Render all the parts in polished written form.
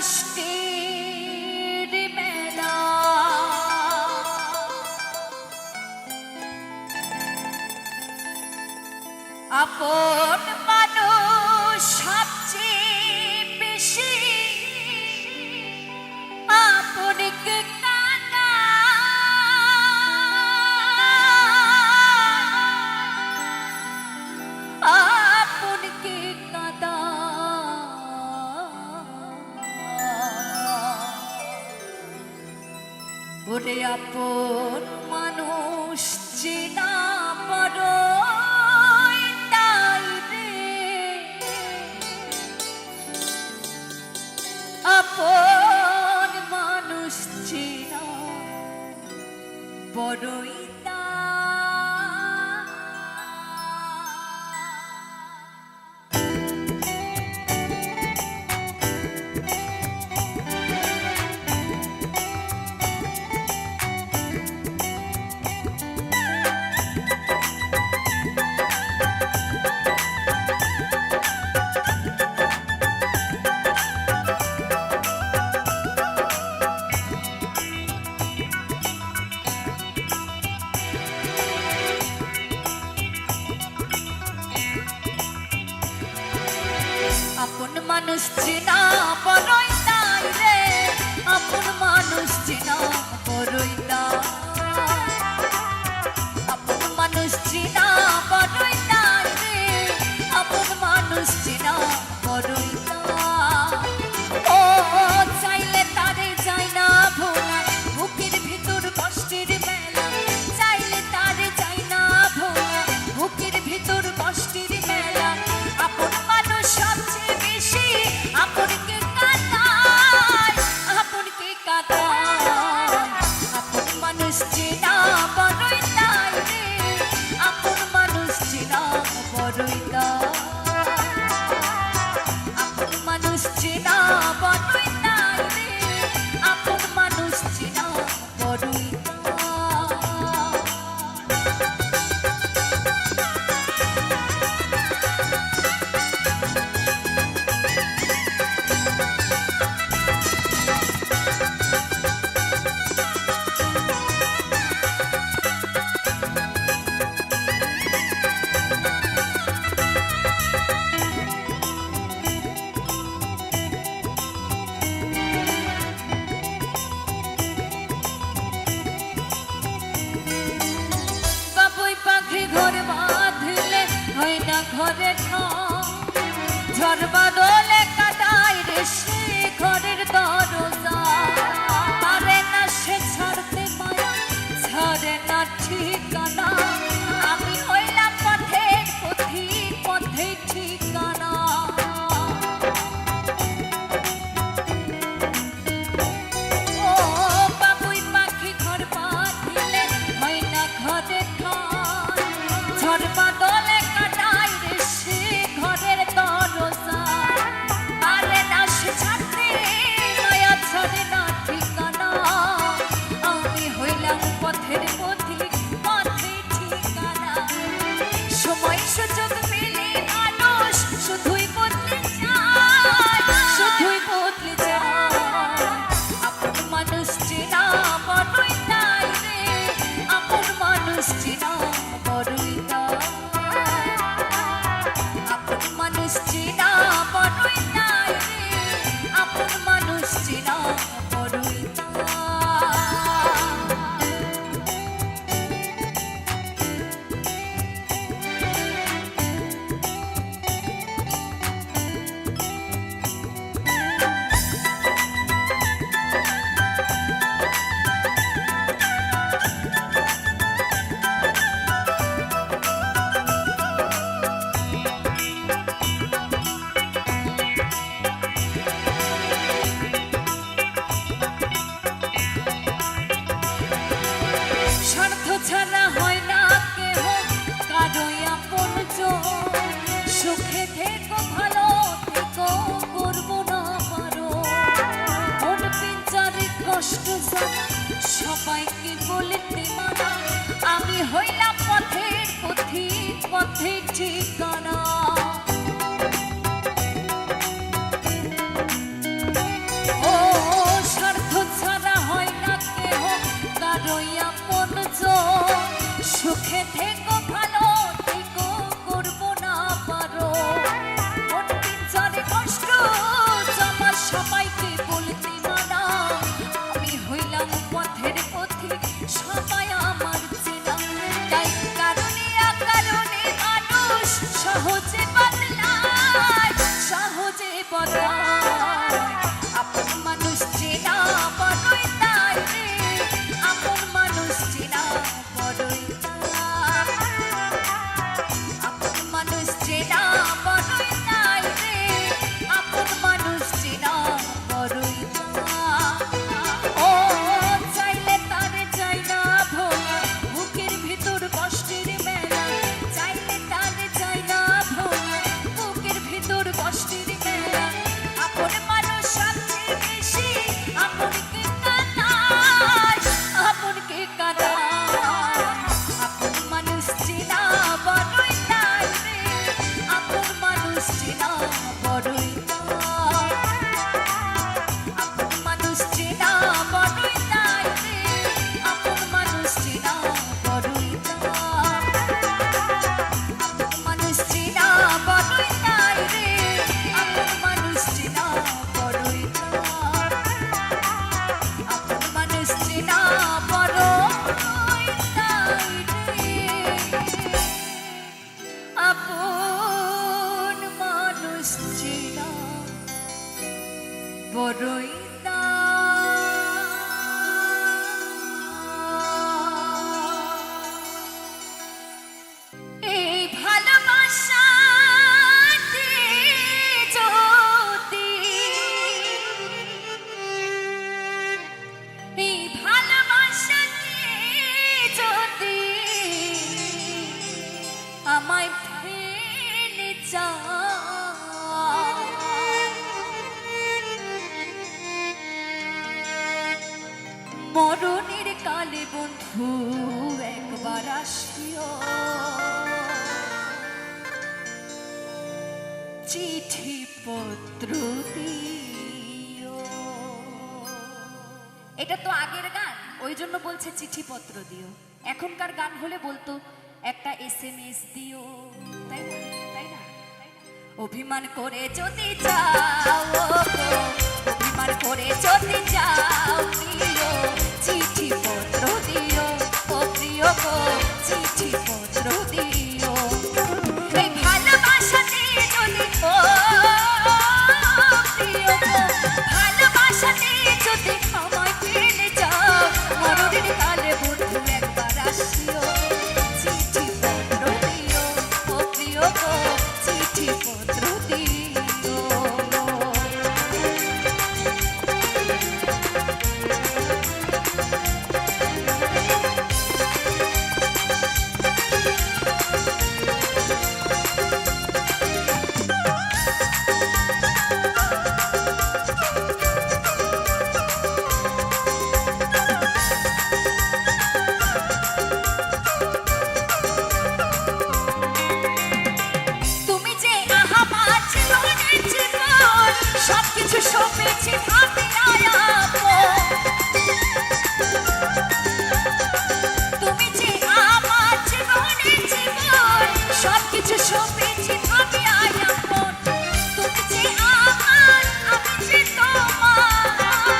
কষ্টের মেলা আপন মানুষ সবচেয়ে বেশি আপনকে কাঁদা আপনকে কাঁদা ওরে আপন মানুষ চেনা বড় আপন মানুষ চেনা বড়ই আপন মানুষ চেনা বড়ই দায় রে আপন মানুষ চেনা বড়ই দায় আপন মানুষ চেনা বড়ই দায় রে আপন মানুষ চেনা বড়ই দায় ও চাইলে তারে যায় না ভোলা বুকের ভিতর কষ্টের মেলা চাইলে তারে যায় না ভোলা বুকের ভিতর কষ্টের মেলা আপন মানুষ সবচেয়ে বেশি আপনকে কাঁদায় আপনকে কাঁদায় আপন বড়ই এই ভালোবাসা যদি এই ভালোবাসা যদি আমায় ফেলে মরণের কালে বন্ধু একবার আসিও চিঠি পত্র দিও। এটা তো আগের গান, ওই জন্য বলছে চিঠি পত্র দিও। এখনকার গান হলে বলতো একটা SMS দিও, তাই না? তাই না? অভিমান করে যদি যাও গো, অভিমান করে যদি যাও প্রিয় চিঠি পত্র দিও, ও প্রিয় গো চিঠি পত্র দিও। এই ভালোবাসাতে যদি ও প্রিয় গো, ভালোবাসাতে যদি আমায় ফেলে যাও মরণের কালে বন্ধু একবার আসিও চিঠি পত্র দিও, ও প্রিয় গো চিঠি পত্র দিও। সবকিছু সপেছি ভাবি তুমি যে আমার জীবনের জীবন, সবকিছু সপেছি ভাবি আপন। তুমি যে আমার, আমি যে তোমার,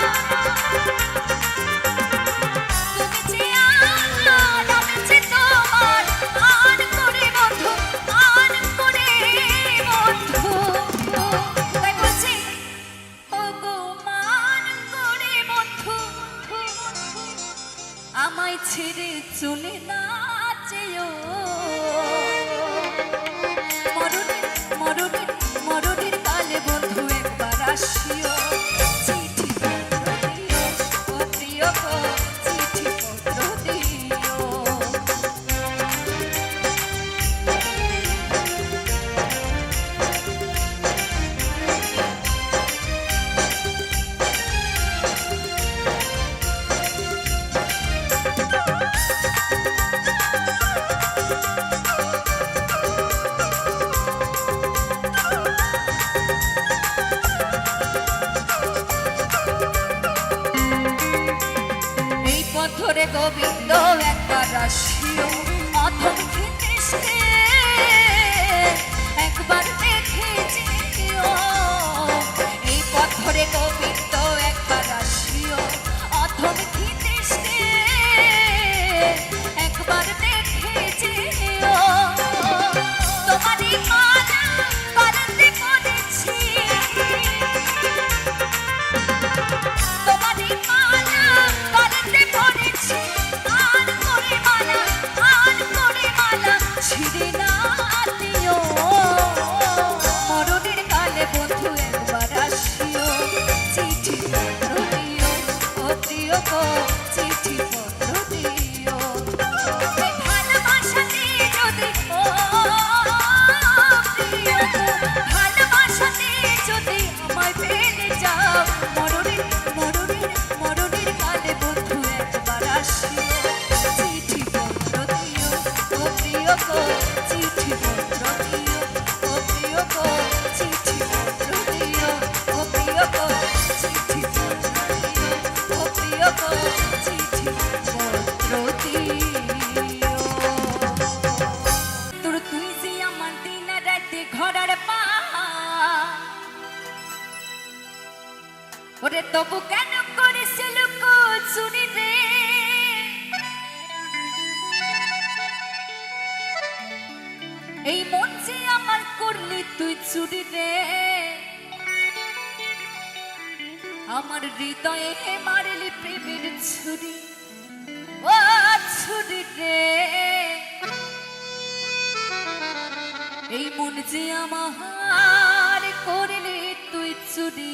তুমি যে আমার, আমি যে তোমার। আন করে বন্ধু, আন করে বন্ধু, তাই বলছি আমায় ছেড়ে চলে না যেও মরণের মরণের মরণের কালে বন্ধু একবার আসিও চিঠি পত্র দিও, ও প্রিয় গো চিঠি পত্র দিও। ধরে গোবিন্দ একবার আসিও অথম কৃষ্ণে একবার দেখে যেও। এই পথ ধরে গোবিন্দ একবার আসিও অথম কৃষ্ণে একবার দেখে যেও। তোমারই মালা করতে করেছি, তোমারই মালা করতে করেছি, আন করে মালা, আন করে মালা ছিঁড়ে না দিও। মরণের কালে বন্ধু একবার আসিও চিঠি পত্র দিও, ও প্রিয় গো চিঠি পত্র দিও। ভালোবাসাতে যদি ও প্রিয় গো, ভালোবাসাতে যদি আমায় ফেলে যাও মরণের মরণের মরণের কালে বন্ধু একবার আসিও চিঠি পত্র দিও, ও প্রিয় গো চিঠি পত্র দিও, ও প্রিয় গো চিঠি পত্র দিও, ও প্রিয় গো চিঠি পত্র দিও, ও প্রিয় গো চিঠি পত্র দিও। তোর তুই যে আমার দিন রাতে ঘরের পা ওরে তবু কেন করেছিল চুরি রে, এই মন যে আমার করলি তুই চুরি রে। আমার হৃদয়ে মারলি প্রেমের ছুরি, ও ছুরি রে, এই মন যে আমার করলি তুই চুরি।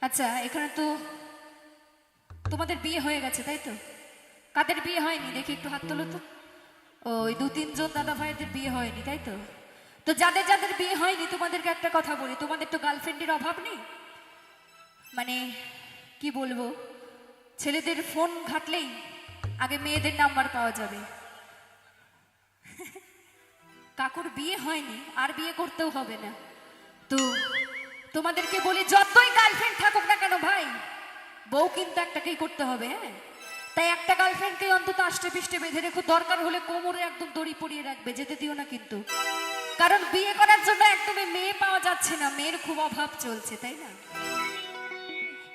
আচ্ছা, এখানে তো তোমাদের বিয়ে হয়ে গেছে তাই তো? কাদের বিয়ে হয়নি দেখি একটু হাত তোলো তো। ওই 2-3 জন দাদা ভাইদের বিয়ে হয়নি তাই তো? তো যাদের যাদের বিয়ে হয়নি তোমাদেরকে একটা কথা বলি, তোমাদের তো গার্লফ্রেন্ডের অভাব নেই। মানে কি বলবো, ছেলেদের ফোন ঘাটলেই আগে মেয়েদের নাম্বার পাওয়া যাবে। কাকুর বিয়ে হয়নি আর বিয়ে করতেও হবে না। তো তোমাদেরকে বলি, যতই গার্লফ্রেন্ড থাকুক না কেন ভাই, বউ কিন্তু একটাকেই করতে হবে। হ্যাঁ, তাই একটা গার্লফ্রেন্ডকে অন্তত আষ্টে পিষ্টে বেঁধে রেখো, দরকার হলে কোমরে একদম দড়ি পরিয়ে রাখবে, যেতে দিও না কিন্তু। কারণ বিয়ে করার জন্য একদমই মেয়ে পাওয়া যাচ্ছে না, মেয়ের খুব অভাব চলছে তাই না?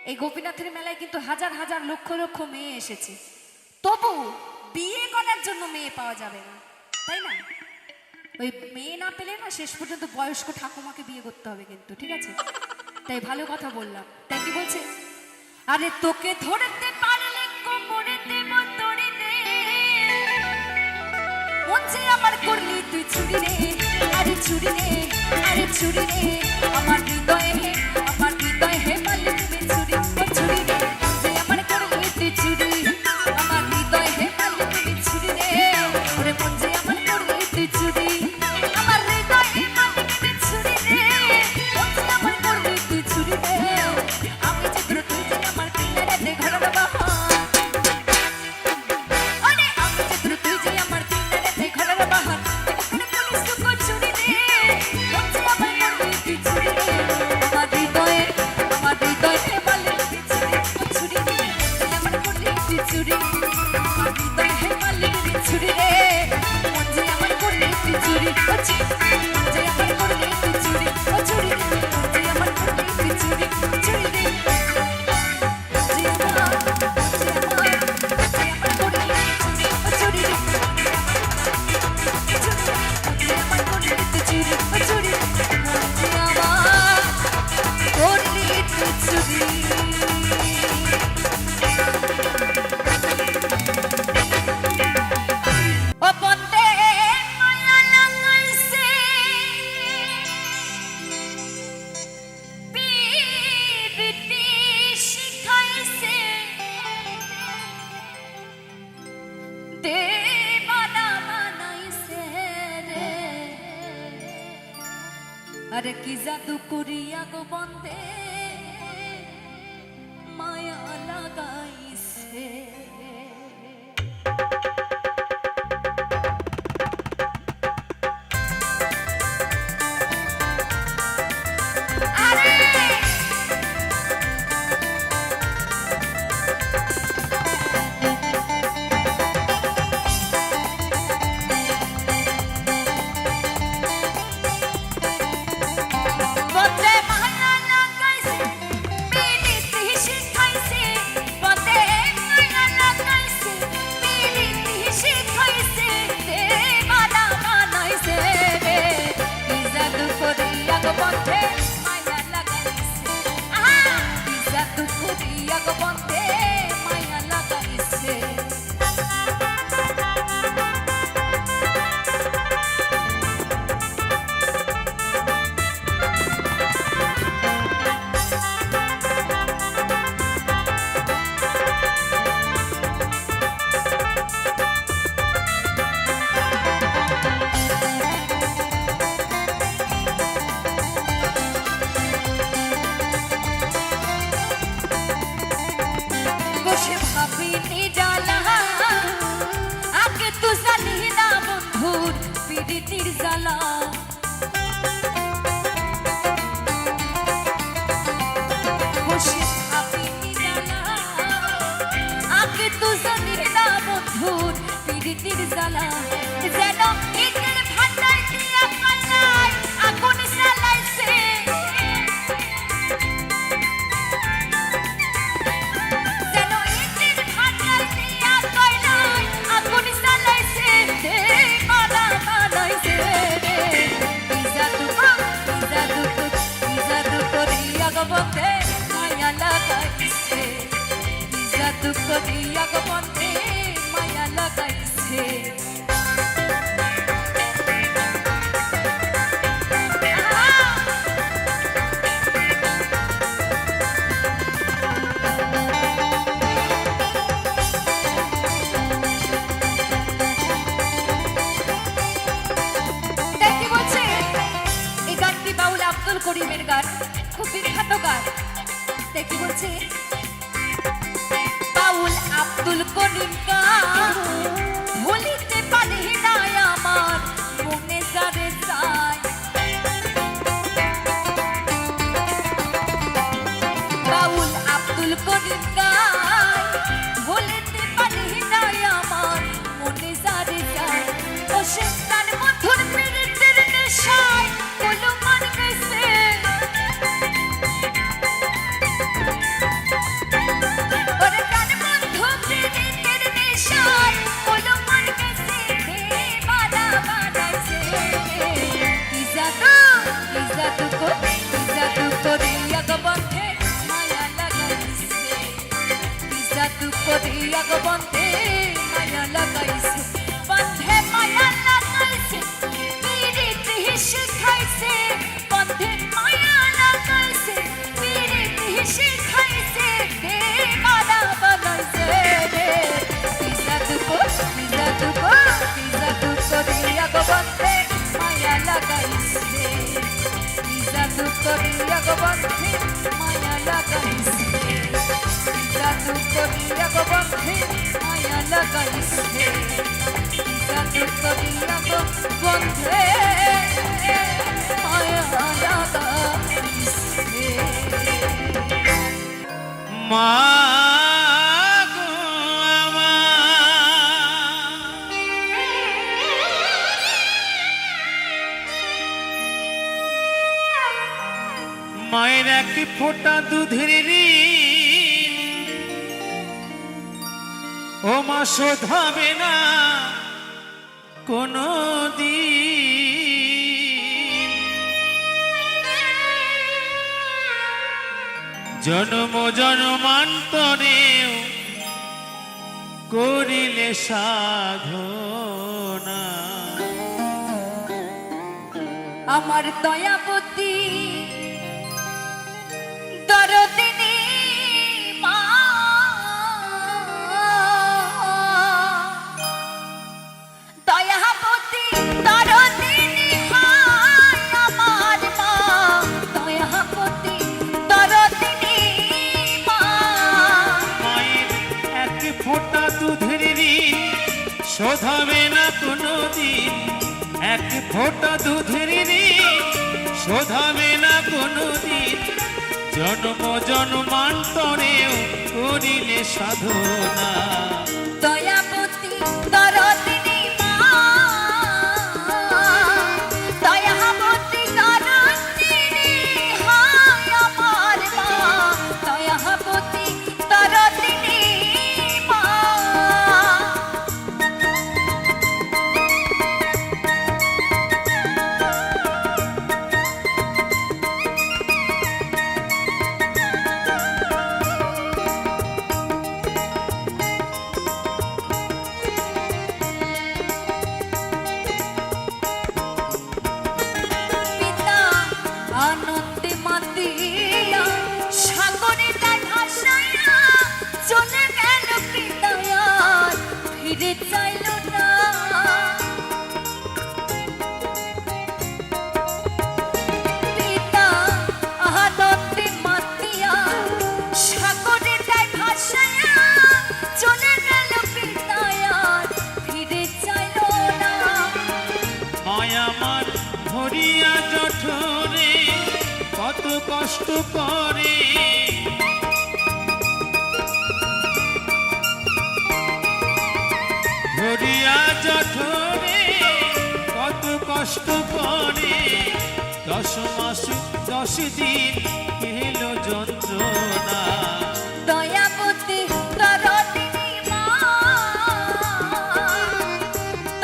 এই গোপীনাথের মেলায় কিন্তু হাজার হাজার লক্ষ লক্ষ মেয়ে এসেছে, তবু বিয়ে করার জন্য মেয়ে পাওয়া যাবে না তাই না? ওই মেয়ে না পেলে না শেষ পর্যন্ত বয়স্ক ঠাকুমাকে বিয়ে করতে হবে কিন্তু, ঠিক আছে? তাই ভালো কথা বললাম। তাই কি বলছে, আরে তোকে ধরতে পারলে কোমরে দেব তোরে রে, মন যে আমার করলি তুই ছুরি রে, আরে ছুরি রে, আরে ছুরি রে, আমার হৃদয়ে হে মারলি তুমি ছুরি, ও ছুরি রে, যে আমার করলি তুই ছুরি, আমার হৃদয়ে হে মারলি তুমি ছুরি রে, ওরে মন যে আমার করলি তুই ছুরি, আমার হৃদয়ে মারলি তুমি ছুরি রে, মন যে আমার করলি তুই ছুরি রে, আমি চিত্র তুই যে আমার কিনারে ঘরের বাহার, ওরে আমি চিত্র তুই যে আমার কিনারে ঘরের বাহার। আরে কি জাদু করিয়া গো বন্দে মায়া লাগাইছে করিয়া গো বন্দে মায়া লাগাইছে আব্দুল করিমের গান, খুব বিখ্যাত গান। দেখি বলছে বাউল আব্দুল করিম গান ভুলিতে পারি না আমার মনে যারে চায়। বাউল আব্দুল করিম গান ভুলিতে পারি না আমার মনে যারে চায়। ও সে তার মধুর পীড়িতের নেশায় কলমান গেছে। ওরে তার মধুর পীড়িতের নেশায় কলমান গেছে। বাধা বাধাইছে কি জাদু করিয়া গো বন্ধে মায়া লাগাইছে। কি জাদু করিয়া গো বন্ধে মায়া লাগাইছে। বন্ধে মায়া লাগাইছে পীড়িত শিখাইছে। বন্ধে মায়া লাগাইছে পীড়িত শিখাইছে। বাধা বাধাইছে কি জাদু করিয়া গো বন্ধে মায়া লাগাইছে। কি জাদু করিয়া গো বন্ধে মায়া লাগাইছে। কি জাদু করিয়া গো বন্ধে মায়া লাগাইছে। কি জাদু করিয়া গো বন্ধে মায়া লাগাইছে। মা মায়ের এক ফোঁটা দুধের ঋণ ও মা শোধাবে না কোনো দিন। জন্ম জন্মান্তরেও করিলে সাধনা। আমার দয়াবতী দরদিনী মা দয়াবতী দরদিনী আমার মা ফোটা দুধের ঋণ শোধাবে না কোনোদিন, জন্ম জন্মান্তরেও করিলে সাধনা। দয়াবতী দরদিনী মা, দয়াবতী দরদিনী হায় আমার মা, দয়াবতী দরদিনী মা। পিতা আনন্দে মাতিয়া সাগরে তাই ভাসাইয়া চলে গেল পিতা আর ফিরে চাইল না। পিতা আনন্দে মাতিয়া সাগরে তাই ভাসাইয়া চলে গেল পিতা আর ফিরে চাইল না। মায়ামার ধরিয়া জঠরে কত কষ্ট করে, ধরিয়া জঠরে কত কষ্ট করে, 10 মাস 10 দিন এলো যন্ত্রণা। দয়াবতী দরদিনী মা,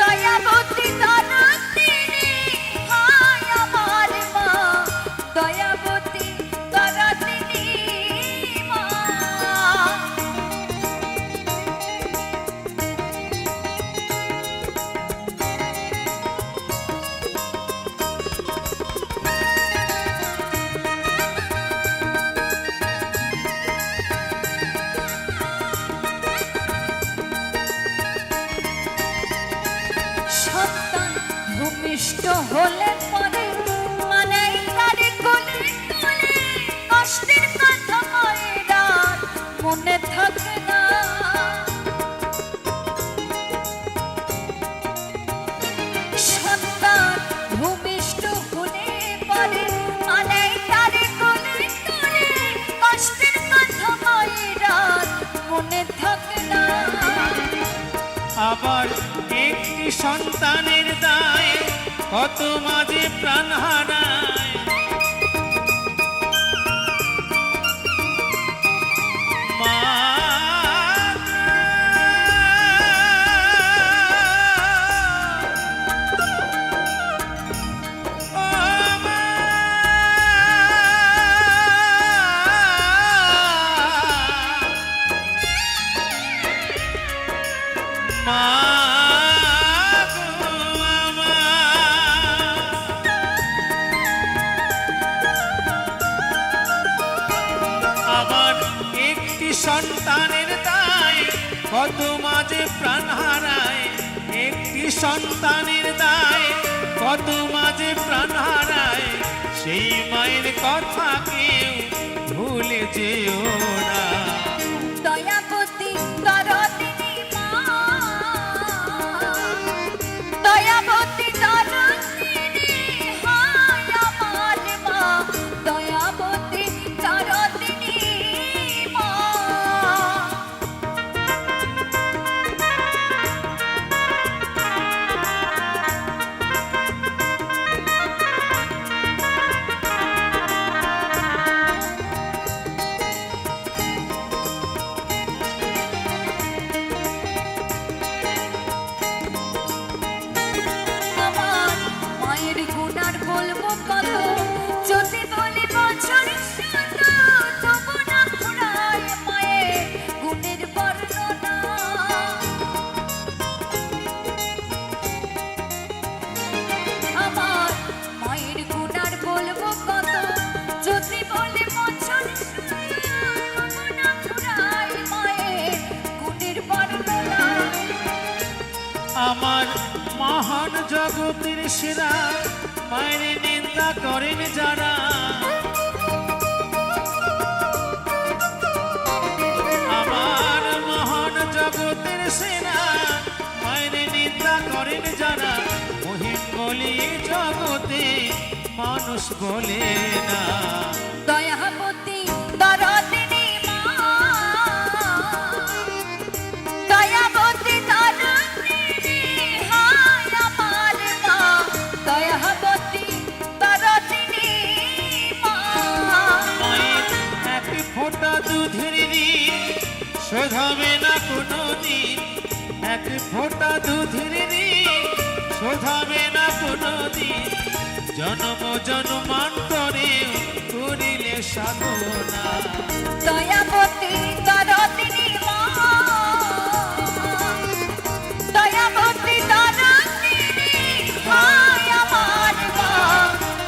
দয়াবতী দরদিনী হায় আমার মা, দয়াবতী দরদিনী মা। সন্তান ভূমিষ্ঠ হলে পরে মানাই তারে কোলে তুলে, কষ্টের কথা মায়ের আর মনে থাকে না। সন্তান ভূমিষ্ঠ হলে পরে মানাই তারে কোলে তুলে, কষ্টের কথা মায়ের আর মনে থাকে না। আবার একটি সন্তানের দায় কত মাঝে প্রাণ হারায়, মা ও মা, মা গো আমার। আবার একটি সন্তানের দায় কত মাঝে প্রাণ হারায়, একটি সন্তানের দায় কত মাঝে প্রাণ হারায়, সেই মায়ের কথা কেউ ভুলে যেও না। দয়াবতী দরদিনী মা, দয়াবতী দরদিনী হায় আমার মা, দয়াবতী দরদিনী মা। আমার মায়ের গুণ আর বলবো কত, যদি বলি বছর শত, তবু না ফুরায় মায়ের গুণের বর্ণনা। আমার মায়ের গুণ আর বলবো কত, যদি বলি বছর শত, তবু না ফুরায় মায়ের গুণের বর্ণনা। আমার মহান জগতের সেরা মায়ের নিন্দা করেন যারা, আমার মহান জগতের সেরা মায়ের নিন্দা করেন যারা, মহিম বলিয়ে মানুষ বলে না। দয়াবতী দরদিনী মা, দয়াবতী দরদিনী হায় আমার মা, দয়াবতী দরদিনী মা। মায়ের এক ফোঁটা দুধের ঋণ শোধাবে না কোনো দিন, এক ফোঁটা দুধের ঋণ শোধাবে না কোনো দিন। জনম জন্মান্তরে করিলে সাধনা। দয়াবতী দরদিনী মা, দয়াবতী দরদিনী হায় আমার মা,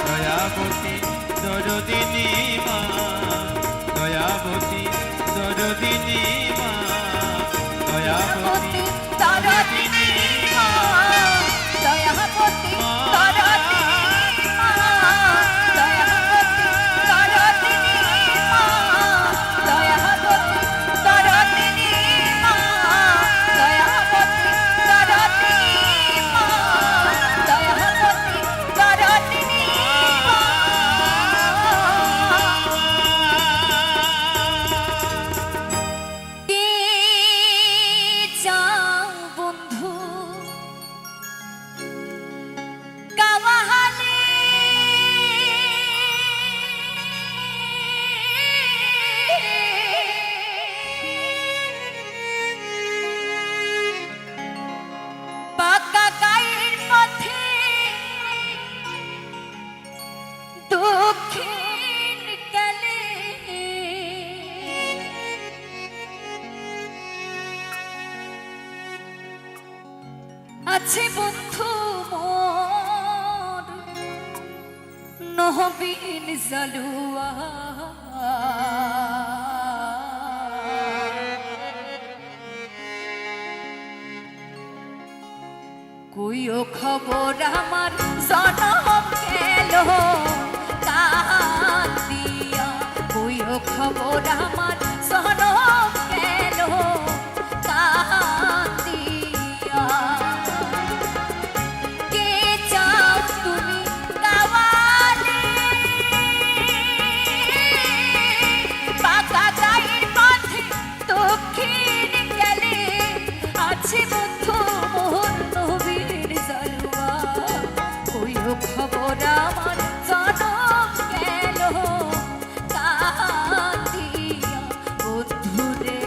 দয়াবতী দরদিনী মা, দয়াবতী দরদিনী মা, দয়াবতী দরদিনী মা, দয়াবতী দরদিনী মা, দয়াবতী দরদিনী মা, দয়াবতী দরদিনী মা, দয়াবতী দরদিনী মা, দয়াবতী দরদিনী মা। কি চাও বন্ধু কাওয়াহালে, পাকা গায়ের পথে দক্ষিণ গেলে, আছে বন্ধু মোর নহবীন জালুয়া, কইও খবর আমার জনম গেল কাঁদিয়া, কইও খবর আমার জনম গেল কাঁদিয়া। কে চাও তুমি কাওয়ালে, পাকা গায়ের পথে দক্ষিণ গেলে, আছে বন্ধু মোর নবীর জালুয়া, কইও খবর আমার জনম গেল কাঁদিয়া। বন্ধুরে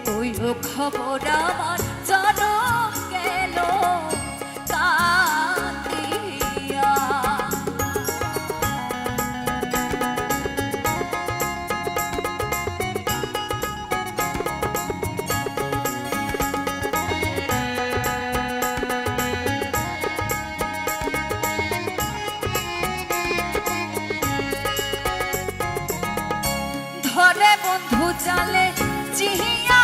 কইও খবর আমার জনম গেল কাঁদিয়া। ধরে বন্ধু জালে চিহিয়া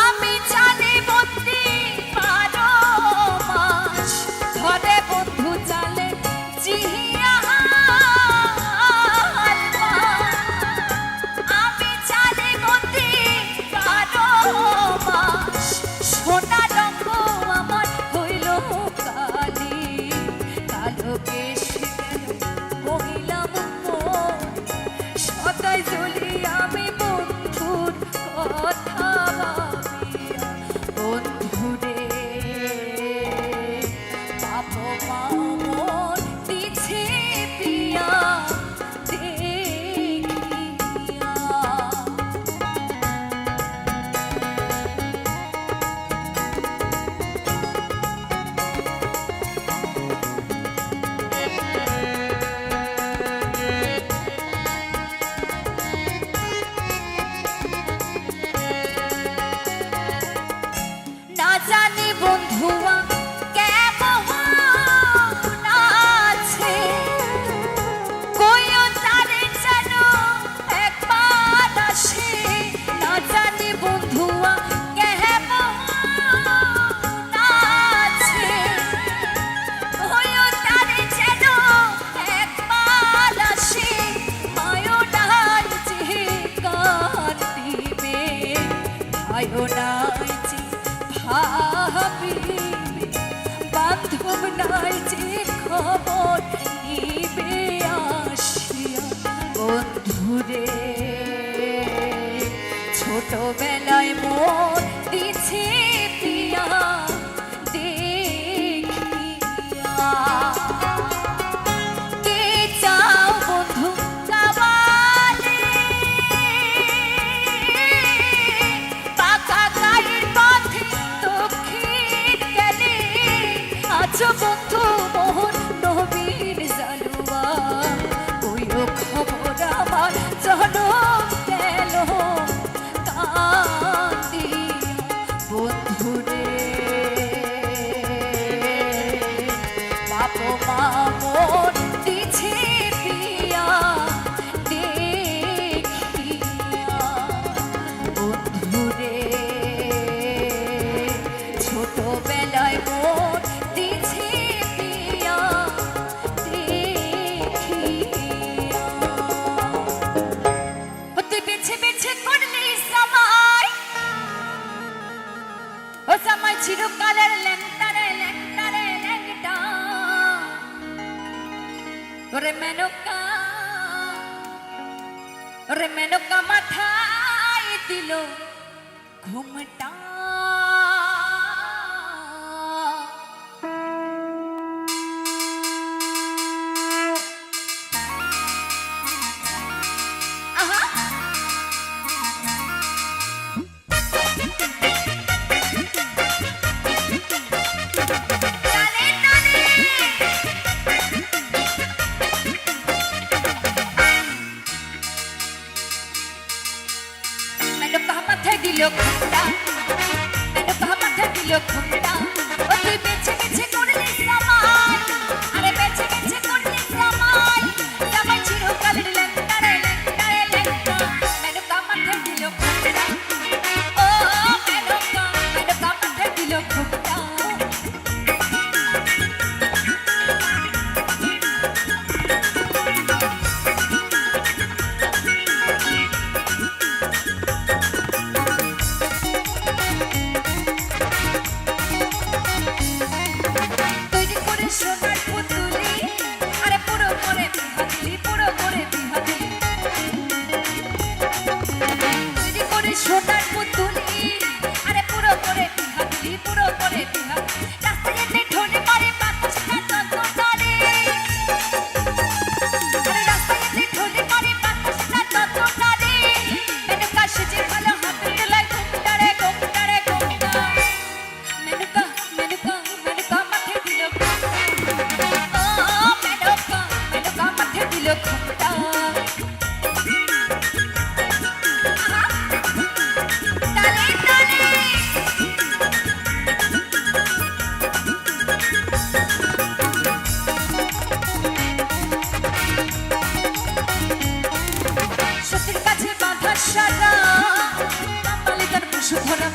আমি জানি বন্দি 12 মাস, ধরে বন্ধু জালে চিহিয়া আমি জানি বন্দি 12 মাস। সোনা রঙ আমার হইল কালি, কালো কেশ মহিলাম সদাই জ্বলি আমি বন্ধুর কথা ভাবিয়া। বন্ধুরে পাপ মামন দিছে পিয়া দেখিয়া। না জানি বন্ধুয়া কেমন আছে, কইও তারে যেন একবার আসে। না জানি বন্ধুয়া কেমন আছে, কইও তারে যেন একবার আসে। মায়ো নাই যে কান্দিবে, ভাইও নাই যে হাবিবি বান্ধব নাই যে খবর নিবে আসিয়া বন্ধুরে ছোটবেলায় মন দিছে প্রিয়া দেখিয়া কে চাও বন্ধু কাবালে পাকা গাড়ির পথে দক্ষিণ গেলে আছো বন্ধু মোহন নবীর জালুয়া ওইও খবর আমার জনম গেল কান্দিয়া বন্ধুরে বাপ মা মোর দিছে প্রিয়া দেখিয়া বন্ধুরে ছোটবেলায় মোর দিছে প্রিয়া দেখিয়া ও তুই বেছে বেছে করলি সময় ও সময় চিরকালের লেংটারে লেংটারে লেংটা ওরে মেনকা মাথায় দিল ঘুমটা আহা টানে টানে মেনকা মাথায় দিল ঘুমটা মেনকা মাথায় দিল ঘুমটা ও তুই বেছে বেছে করলি সময় আরে বেছে বেছে করলি সময় সময় চিরকালের লেংটারে লেংটারে লেংটা মেনকা মাথায় দিল ঘুমটা ও মেনকা মাথায় দিল ঘুমটা তৈরি করে সোনার পুতুলি আরে পুরো করে বিহা দিলি পুরো করে বিহা দিলি তৈরি করে সোনার পুতুলি আরে পুরো করে বিহা দিলি পুরো করে বিহা রাস্তায় এতে ঢোলে মারে বাতাস না ততটারে আরে রাস্তায় এতে ঢোলে মারে বাতাস না ততটারে মেনকা সেজে ভালো হাতে তোলায় ঘুমটারে ঘুমটারে ঘুমটা মেনকা মেনকা মেনকা মাথায় দিল ঘুমটা ও মেনকা মেনকা মাথায় দিল ঘুমটা আহা টানে টানে সত্যের কাছে বাঁধা সারা কাপালে তার বসু ধরা